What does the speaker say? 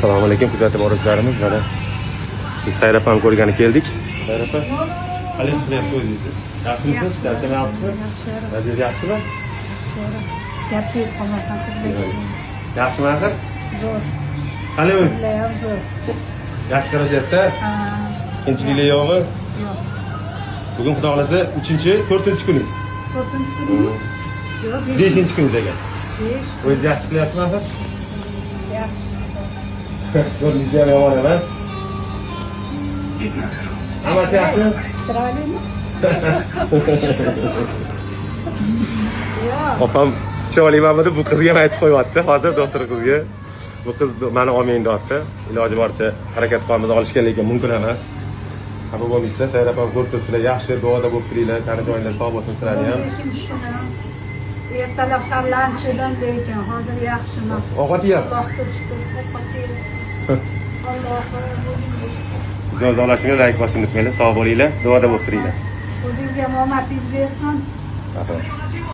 Assalomu alaykum kuzatib boruvchilarimiz. Mana biz Sayrapani ko'rgani keldik. Sayrapa. Qalay qilyapsiz o'zingizni? Yaxshimisiz? Charchamayapsizmi? Vaziyat yaxshimi? Yaxshi qo'ldan Yaxshimi axir? zo'r. Qalay o'zi? Zo'r. Yaxshi xarajatda? Qiyinchiliklar yo'qmi? Yo'q. Bugun xudo xolasa 4-chi kuningiz. 4-chi kuning? Yo'q, 5-chi kuningiz ekan. 5. O'zingiz yaxshi qilyapsizmi axir? Yaxshi. Ko'ringiz ham yomon emas. Hammasi yaxshimi? Chiroylimi? Yo'q. Opam chiroyli mamada bu qizga ham aytib qo'yapti. Hozir doktor qizga bu qiz meni olmang deyapti. Iloji boricha harakat qilamiz olishgan lekin mumkin emas. Xafa bo'lmaysizlar, Sayrapani ko'rib turibsizlar, yaxshi duoda bo'lib turinglar, qani joyinglar sog' bo'lsin sizlarni ham. Ertalab sallanchidan lekin hozir yaxshiman. Ovqat yeyapsiz. Allohga shukr. Allohga Bizni o'zlashinglar, like bosing unutmanglar, sog' bo'linglar, duoda bo'lib turinglar. o'zingizga omadingiz bersin. Rahmat.